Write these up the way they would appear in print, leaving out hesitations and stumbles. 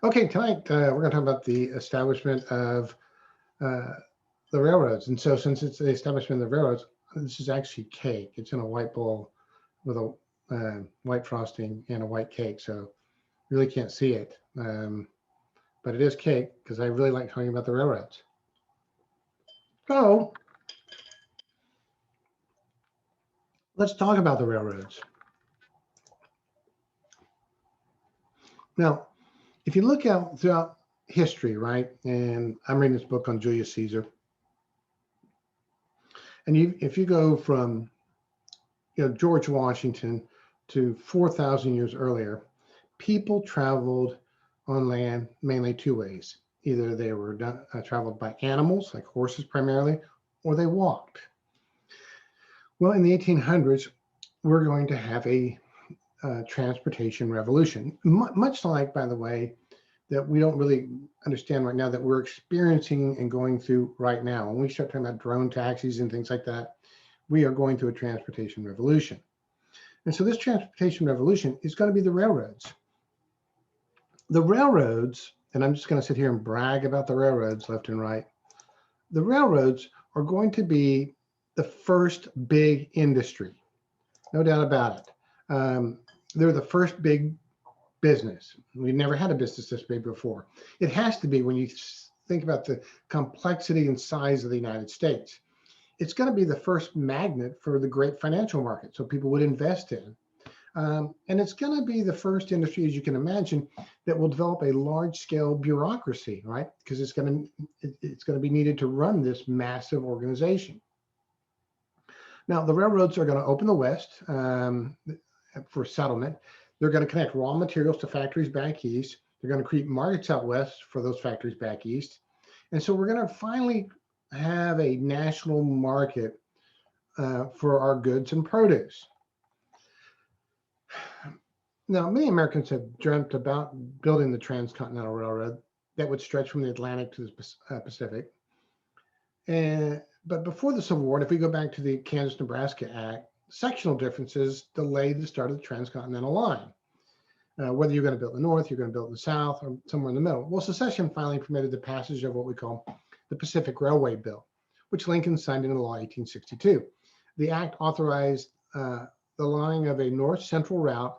Okay, tonight we're going to talk about the establishment of uh, the railroads. And so, since it's the establishment of the railroads, this is actually cake. It's in a white bowl with a white frosting and a white cake. So, you really can't see it. But it is cake because I really like talking about the railroads. So, let's talk about the railroads. Now, if you look out throughout history, right, and I'm reading this book on Julius Caesar, and if you go from George Washington to 4,000 years earlier, people traveled on land mainly two ways. Either they were traveled by animals, like horses primarily, or they walked. Well, in the 1800s, we're going to have a transportation revolution, much like, by the way, that we don't really understand right now that we're experiencing and going through right now. When we start talking about drone taxis and things like that, we are going through a transportation revolution. And so this transportation revolution is going to be the railroads. The railroads, and I'm just going to sit here and brag about the railroads left and right. The railroads are going to be the first big industry, no doubt about it. They're the first big business. We've never had a business this big before. It has to be when you think about the complexity and size of the United States. It's going to be the first magnet for the great financial market, so people would invest in. And it's going to be the first industry, as you can imagine, that will develop a large-scale bureaucracy, right? Because it's going to be needed to run this massive organization. Now, the railroads are going to open the West for settlement. They're going to connect raw materials to factories back east. They're going to create markets out west for those factories back east. And so we're going to finally have a national market for our goods and produce. Now, many Americans have dreamt about building the Transcontinental Railroad that would stretch from the Atlantic to the Pacific. But before the Civil War, and if we go back to the Kansas-Nebraska Act, sectional differences delayed the start of the transcontinental line. Whether you're going to build in the north, you're going to build in the south, or somewhere in the middle. Well, secession finally permitted the passage of what we call the Pacific Railway Bill, which Lincoln signed into law in 1862. The act authorized the line of a north-central route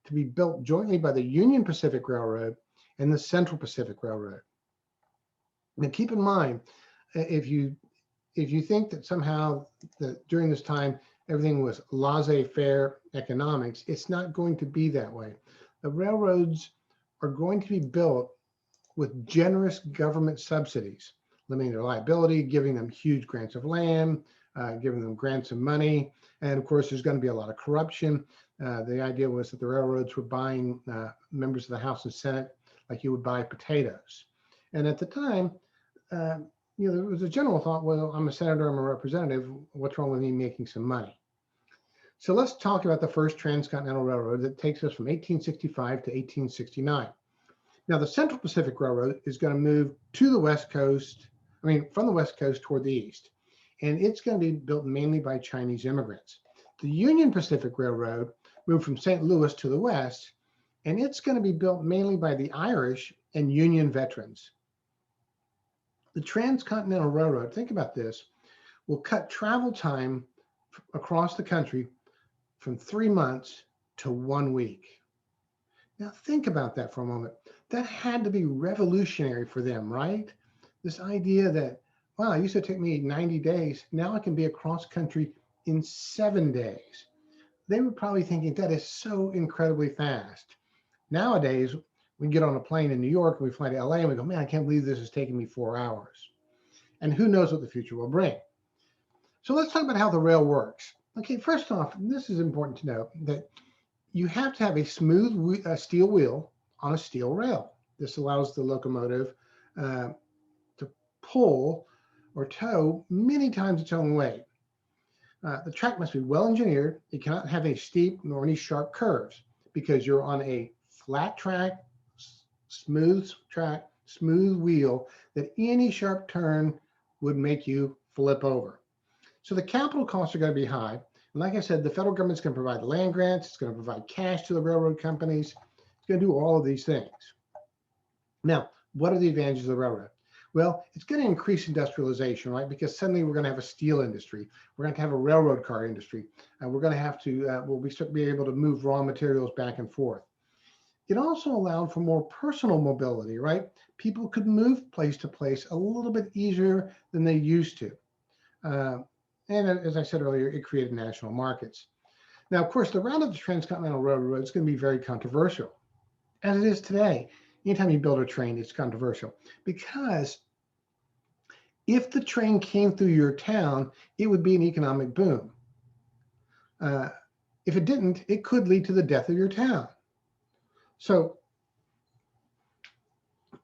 to be built jointly by the Union Pacific Railroad and the Central Pacific Railroad. Now, keep in mind, if you think that somehow that during this time everything was laissez-faire economics, it's not going to be that way. The railroads are going to be built with generous government subsidies, limiting their liability, giving them huge grants of land, giving them grants of money. And of course, there's going to be a lot of corruption. The idea was that the railroads were buying members of the House and Senate like you would buy potatoes. And at the time, there was a general thought, well, I'm a senator, I'm a representative, what's wrong with me making some money? So let's talk about the first Transcontinental Railroad that takes us from 1865 to 1869. Now, the Central Pacific Railroad is going to move to the West Coast, from the West Coast toward the east. And it's going to be built mainly by Chinese immigrants. The Union Pacific Railroad moved from St. Louis to the west, and it's going to be built mainly by the Irish and Union veterans. The Transcontinental Railroad, think about this, will cut travel time across the country from 3 months to 1 week. Now think about that for a moment. That had to be revolutionary for them, right? This idea that, wow, it used to take me 90 days. Now I can be across country in 7 days. They were probably thinking that is so incredibly fast. Nowadays, we get on a plane in New York and we fly to LA and we go, man, I can't believe this is taking me 4 hours. And who knows what the future will bring. So let's talk about how the rail works. Okay, first off, this is important to know that you have to have a smooth steel wheel on a steel rail. This allows the locomotive to pull or tow many times its own weight. The track must be well engineered. It cannot have any steep nor any sharp curves because you're on a flat track, smooth wheel that any sharp turn would make you flip over. So the capital costs are going to be high. And like I said, the federal government's going to provide land grants. It's going to provide cash to the railroad companies. It's going to do all of these things. Now, what are the advantages of the railroad? Well, it's going to increase industrialization, right? Because suddenly we're going to have a steel industry. We're going to have a railroad car industry. And we're going to have to, we'll be able to move raw materials back and forth. It also allowed for more personal mobility, right? People could move place to place a little bit easier than they used to. Uh, and as I said earlier, it created national markets. Now, of course, the route of the Transcontinental Railroad is going to be very controversial, as it is today. Anytime you build a train, it's controversial because if the train came through your town, it would be an economic boom. Uh, if it didn't, it could lead to the death of your town. So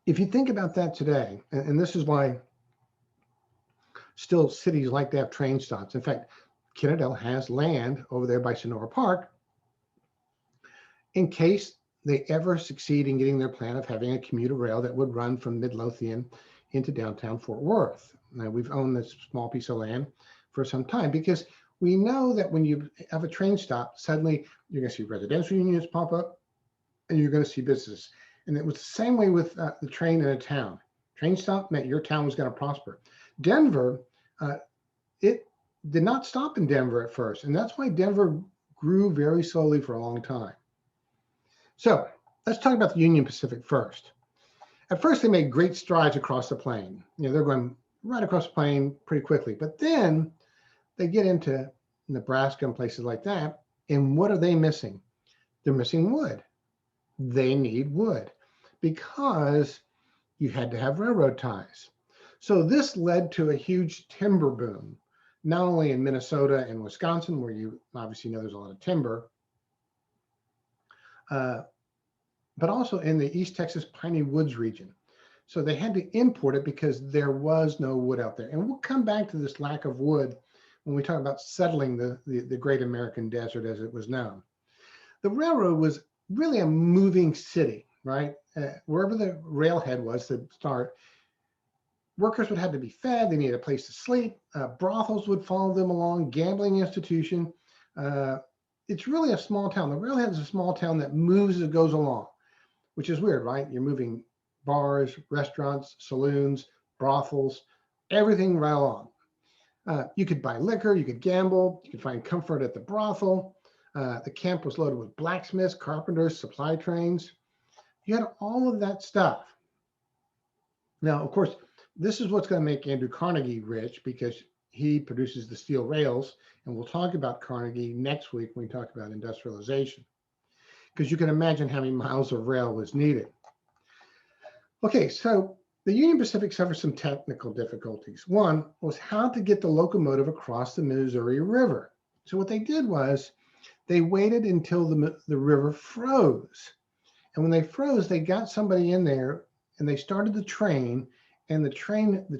if you think about that today, and this is why still cities like to have train stops. In fact, Kennedale has land over there by Sonora Park in case they ever succeed in getting their plan of having a commuter rail that would run from Midlothian into downtown Fort Worth. Now, we've owned this small piece of land for some time because we know that when you have a train stop, suddenly you're going to see residential units pop up and you're going to see businesses. And it was the same way with the train in a town. Train stop meant your town was going to prosper. Denver, it did not stop in Denver at first. And that's why Denver grew very slowly for a long time. So let's talk about the Union Pacific first. At first, they made great strides across the plain. They're going right across the plain pretty quickly. But then they get into Nebraska and places like that. And what are they missing? They're missing wood. They need wood because you had to have railroad ties. So this led to a huge timber boom, not only in Minnesota and Wisconsin, where you obviously know there's a lot of timber, but also in the East Texas piney woods region. So they had to import it because there was no wood out there. And we'll come back to this lack of wood when we talk about settling the great American desert as it was known. The railroad was really a moving city, right? Wherever the railhead was to start, workers would have to be fed. They needed a place to sleep. Brothels would follow them along, gambling institution. It's really a small town. The railhead is a small town that moves as it goes along, which is weird, right? You're moving bars, restaurants, saloons, brothels, everything right along. You could buy liquor, you could gamble, you could find comfort at the brothel. The camp was loaded with blacksmiths, carpenters, supply trains. You had all of that stuff. Now, of course, this is what's going to make Andrew Carnegie rich because he produces the steel rails. And we'll talk about Carnegie next week when we talk about industrialization, because you can imagine how many miles of rail was needed. Okay, so the Union Pacific suffered some technical difficulties. One was how to get the locomotive across the Missouri River. So what they did was they waited until the river froze. And when they froze, they got somebody in there and they started the train, and the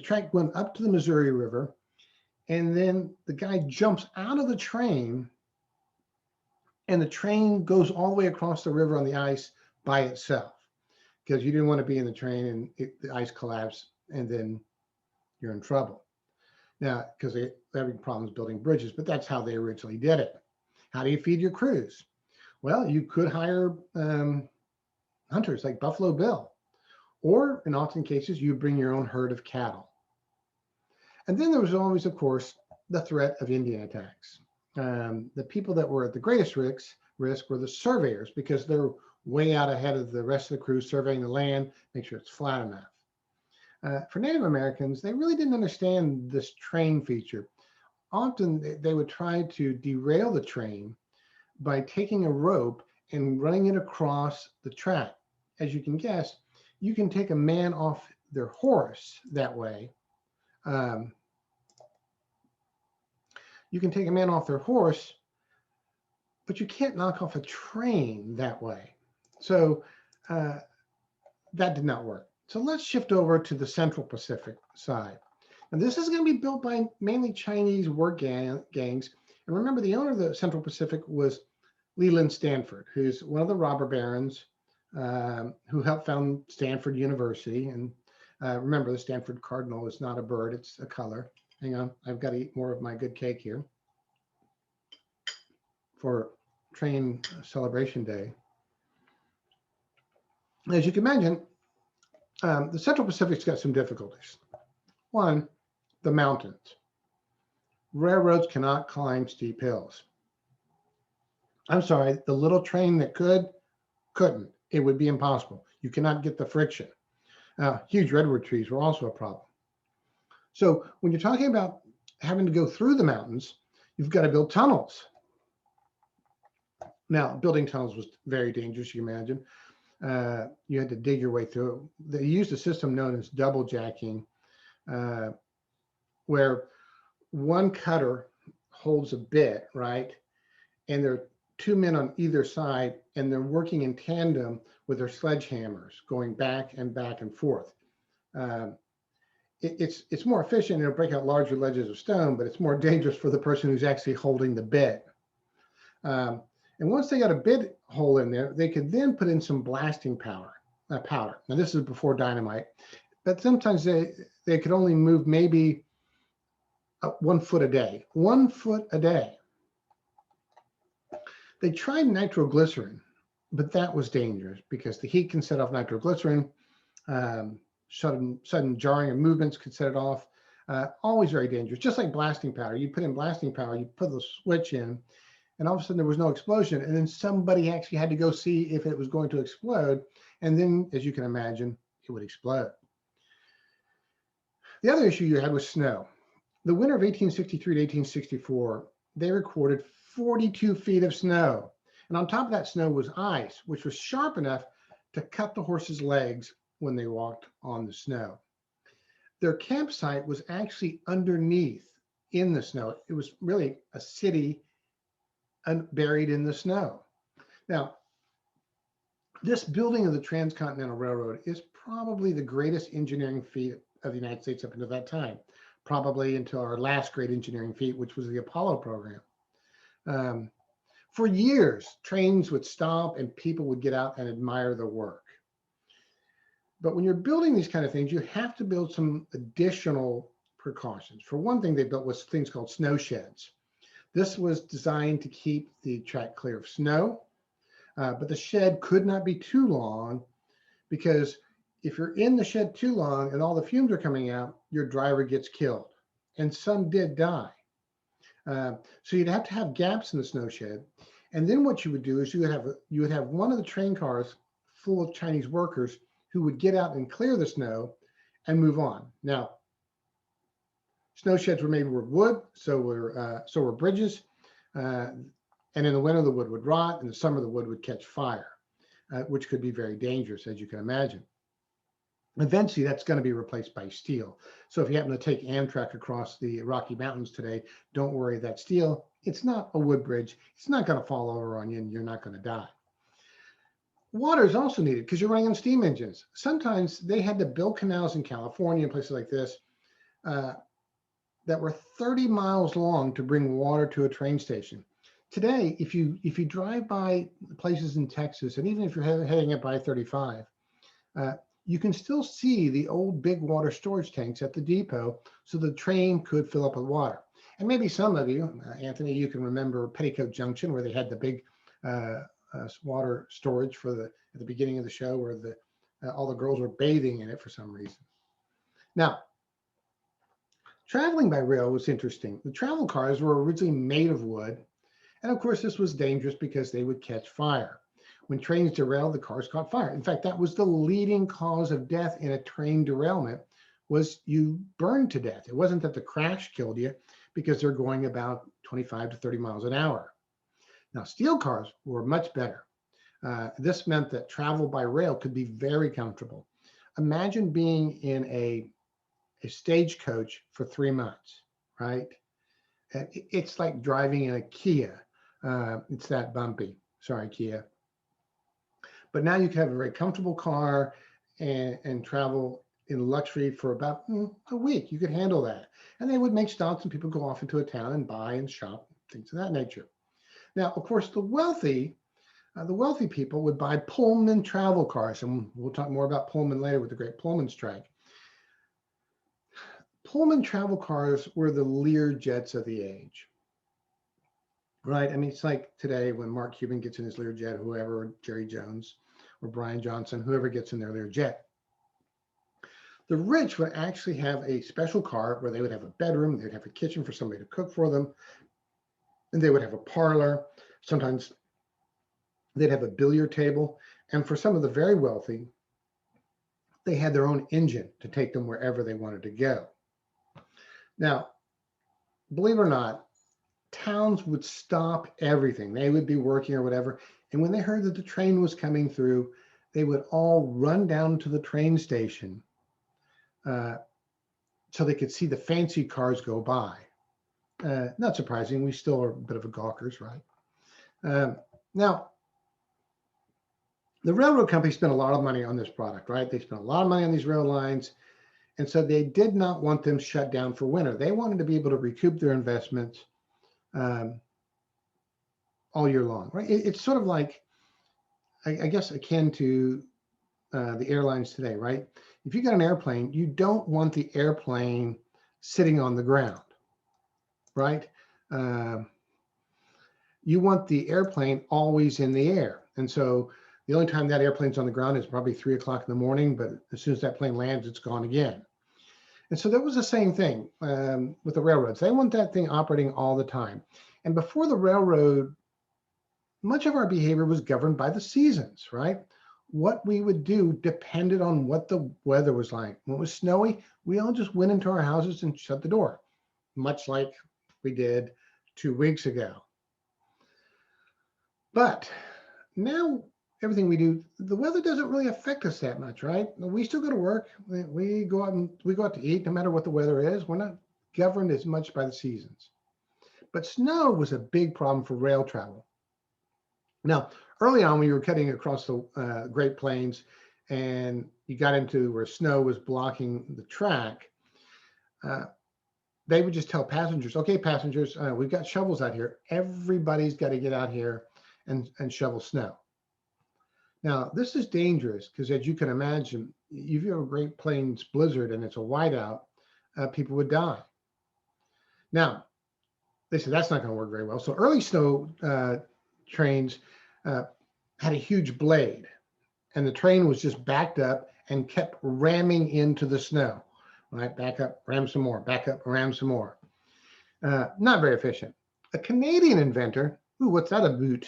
track went up to the Missouri River. And then the guy jumps out of the train and the train goes all the way across the river on the ice by itself, because you didn't want to be in the train and the ice collapsed and then you're in trouble. Now, because they're having problems building bridges, but that's how they originally did it. How do you feed your crews? Well, you could hire hunters like Buffalo Bill, or in often cases, you bring your own herd of cattle. And then there was always, of course, the threat of Indian attacks. The people that were at the greatest risk were the surveyors, because they're way out ahead of the rest of the crew, surveying the land, make sure it's flat enough. For Native Americans, they really didn't understand this train feature. Often they would try to derail the train by taking a rope and running it across the track. As you can guess, you can take a man off their horse that way. You can take a man off their horse, but you can't knock off a train that way. So that did not work. So let's shift over to the Central Pacific side. And this is going to be built by mainly Chinese work gangs. And remember, the owner of the Central Pacific was Leland Stanford, who's one of the robber barons who helped found Stanford University. And remember, the Stanford Cardinal is not a bird, it's a color. Hang on, I've got to eat more of my good cake here for train celebration day. As you can imagine, The Central Pacific's got some difficulties. One, the mountains. Railroads cannot climb steep hills. I'm sorry, the little train that couldn't. It would be impossible. You cannot get the friction. Huge redwood trees were also a problem. So when you're talking about having to go through the mountains, you've got to build tunnels. Now, building tunnels was very dangerous, you imagine. You had to dig your way through it. They used a system known as double jacking, uh, where one cutter holds a bit, right? And there are two men on either side, and they're working in tandem with their sledgehammers, going back and forth. Um, it's more efficient. It'll break out larger ledges of stone, but it's more dangerous for the person who's actually holding the bit. Um, and once they got a bit hole in there, they could then put in some blasting powder. Now this is before dynamite, but sometimes they could only move maybe 1 foot a day. 1 foot a day. They tried nitroglycerin, but that was dangerous because the heat can set off nitroglycerin. Sudden jarring of movements could set it off. Always very dangerous, just like blasting powder. You put in blasting powder, you put the switch in, and all of a sudden there was no explosion. And then somebody actually had to go see if it was going to explode. And then, as you can imagine, it would explode. The other issue you had was snow. The winter of 1863 to 1864, they recorded 42 feet of snow. And on top of that snow was ice, which was sharp enough to cut the horses' legs when they walked on the snow. Their campsite was actually underneath in the snow. It was really a city buried in the snow. Now, this building of the Transcontinental Railroad is probably the greatest engineering feat of the United States up until that time, probably until our last great engineering feat, which was the Apollo program. For years, trains would stop and people would get out and admire the work. But when you're building these kind of things, you have to build some additional precautions. For one thing, they built was things called snow sheds. This was designed to keep the track clear of snow, but the shed could not be too long because if you're in the shed too long and all the fumes are coming out, your driver gets killed. And some did die. So you'd have to have gaps in the snow shed. And then what you would do is you would have one of the train cars full of Chinese workers who would get out and clear the snow and move on. Now, snow sheds were made with wood, so were bridges. And in the winter, the wood would rot. In the summer, the wood would catch fire, which could be very dangerous, as you can imagine. Eventually, that's going to be replaced by steel. So if you happen to take Amtrak across the Rocky Mountains today, don't worry, that steel, it's not a wood bridge. It's not going to fall over on you and you're not going to die. Water is also needed because you're running on steam engines. Sometimes they had to build canals in California and places like this that were 30 miles long to bring water to a train station. Today, if you drive by places in Texas, and even if you're heading up I-35, you can still see the old big water storage tanks at the depot so the train could fill up with water. And maybe some of you, Anthony, you can remember Petticoat Junction where they had the big water storage at the beginning of the show where all the girls were bathing in it for some reason. Now, traveling by rail was interesting. The travel cars were originally made of wood. And of course, this was dangerous because they would catch fire. When trains derailed, the cars caught fire. In fact, that was the leading cause of death in a train derailment was you burned to death. It wasn't that the crash killed you because they're going about 25 to 30 miles an hour. Now, steel cars were much better. This meant that travel by rail could be very comfortable. Imagine being in a stagecoach for 3 months, right? It's like driving in a Kia. It's that bumpy. Sorry, Kia. But now you can have a very comfortable car and travel in luxury for about a week. You could handle that. And they would make stops and people go off into a town and buy and shop, things of that nature. Now, of course, the wealthy people would buy Pullman travel cars. And we'll talk more about Pullman later with the great Pullman strike. Pullman travel cars were the Lear jets of the age. Right? I mean, it's like today when Mark Cuban gets in his Learjet, whoever, Jerry Jones or Brian Johnson, whoever gets in their Learjet. The rich would actually have a special car where they would have a bedroom, they'd have a kitchen for somebody to cook for them, and they would have a parlor. Sometimes they'd have a billiard table. And for some of the very wealthy, they had their own engine to take them wherever they wanted to go. Now, believe it or not, towns would stop everything. They would be working or whatever. And when they heard that the train was coming through, they would all run down to the train station so they could see the fancy cars go by. Not surprising. We still are a bit of a gawkers, right? Now, the railroad company spent a lot of money on this product, right? They spent a lot of money on these rail lines. And so they did not want them shut down for winter. They wanted to be able to recoup their investments all year long, right? It's sort of like, I guess, akin to the airlines today, right? If you got an airplane, you don't want the airplane sitting on the ground, right? You want the airplane always in the air. And so the only time that airplane's on the ground is probably 3 o'clock in the morning, but as soon as that plane lands, it's gone again. And so that was the same thing with the railroads. They want that thing operating all the time. And before the railroad, much of our behavior was governed by the seasons, right? What we would do depended on what the weather was like. When it was snowy, we all just went into our houses and shut the door, much like we did 2 weeks ago. But now everything we do, the weather doesn't really affect us that much, right? We still go to work. We go out to eat no matter what the weather is. We're not governed as much by the seasons. But snow was a big problem for rail travel. Now, early on, when you were cutting across the Great Plains and you got into where snow was blocking the track, they would just tell passengers, okay, passengers, we've got shovels out here. Everybody's got to get out here and shovel snow. Now, this is dangerous because, as you can imagine, if you have a Great Plains blizzard and it's a whiteout, people would die. Now, they said that's not going to work very well. So early snow trains had a huge blade, and the train was just backed up and kept ramming into the snow. Right, back up, ram some more, back up, ram some more. Not very efficient. A Canadian inventor, ooh, what's that about?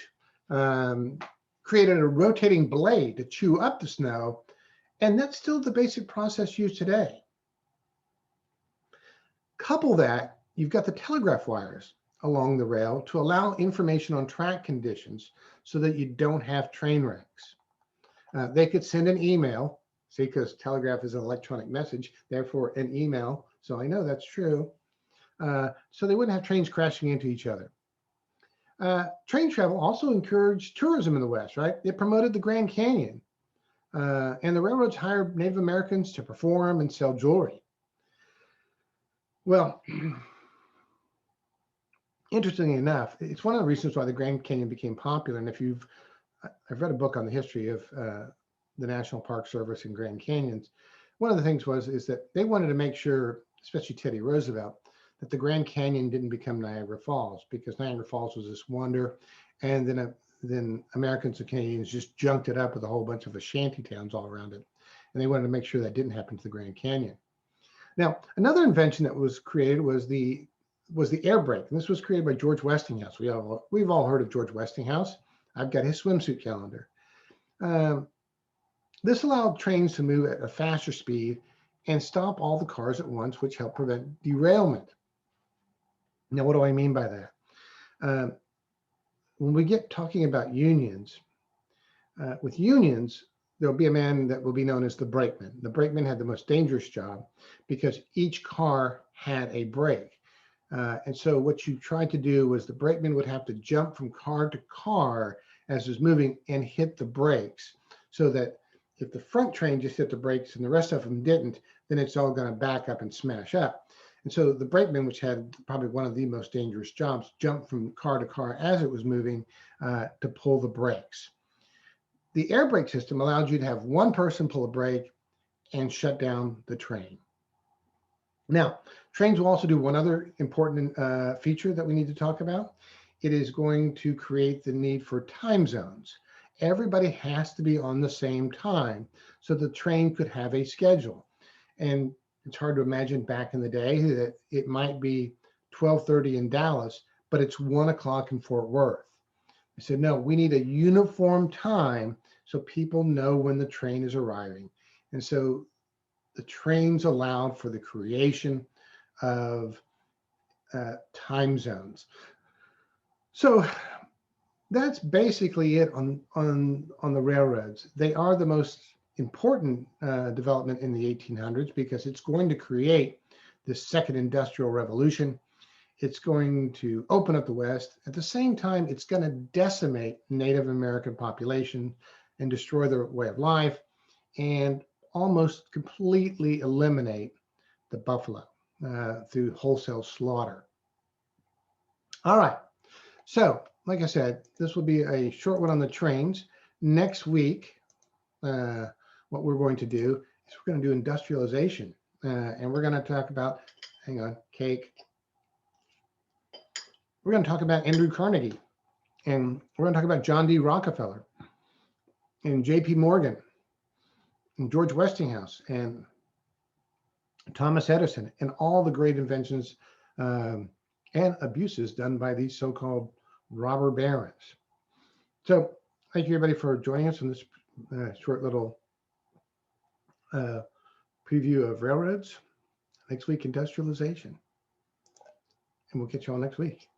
Created a rotating blade to chew up the snow, and that's still the basic process used today. Couple that, you've got the telegraph wires along the rail to allow information on track conditions so that you don't have train wrecks. They could send an email, see, because telegraph is an electronic message, therefore an email, so I know that's true. So they wouldn't have trains crashing into each other. Train travel also encouraged tourism in the West, right? It promoted the Grand Canyon. And the railroads hired Native Americans to perform and sell jewelry. Well, interestingly enough, it's one of the reasons why the Grand Canyon became popular. And I've read a book on the history of the National Park Service and Grand Canyons. One of the things is that they wanted to make sure, especially Teddy Roosevelt, that the Grand Canyon didn't become Niagara Falls, because Niagara Falls was this wonder, and then Americans and Canadians just junked it up with a whole bunch of shanty towns all around it, and they wanted to make sure that didn't happen to the Grand Canyon. Now, another invention that was created was the air brake, and this was created by George Westinghouse. We've all heard of George Westinghouse. I've got his swimsuit calendar. This allowed trains to move at a faster speed and stop all the cars at once, which helped prevent derailment. Now, what do I mean by that? When we get talking about unions, with unions, there'll be a man that will be known as the brakeman. The brakeman had the most dangerous job because each car had a brake. And so what you tried to do was the brakeman would have to jump from car to car as it was moving and hit the brakes, so that if the front train just hit the brakes and the rest of them didn't, then it's all going to back up and smash up. And so the brakeman, which had probably one of the most dangerous jobs, jumped from car to car as it was moving to pull the brakes. The air brake system allowed you to have one person pull a brake and shut down the train. Now, trains will also do one other important feature that we need to talk about. It is going to create the need for time zones. Everybody has to be on the same time so the train could have a schedule. And it's hard to imagine back in the day that it might be 12:30 in Dallas, but it's 1 o'clock in Fort Worth. I said, no, we need a uniform time so people know when the train is arriving. And so the trains allowed for the creation of time zones. So that's basically it on the railroads. They are the most important development in the 1800s because it's going to create the second industrial revolution. It's going to open up the West. At the same time, it's going to decimate Native American population and destroy their way of life and almost completely eliminate the buffalo through wholesale slaughter. All right. So, like I said, this will be a short one on the trains. Next week, what we're going to do is we're going to do industrialization. And we're going to talk about, hang on, cake. We're going to talk about Andrew Carnegie. And we're going to talk about John D. Rockefeller and J.P. Morgan and George Westinghouse and Thomas Edison and all the great inventions and abuses done by these so-called robber barons. So thank you everybody for joining us on this short little preview of railroads. Next week, industrialization. And we'll catch you all next week.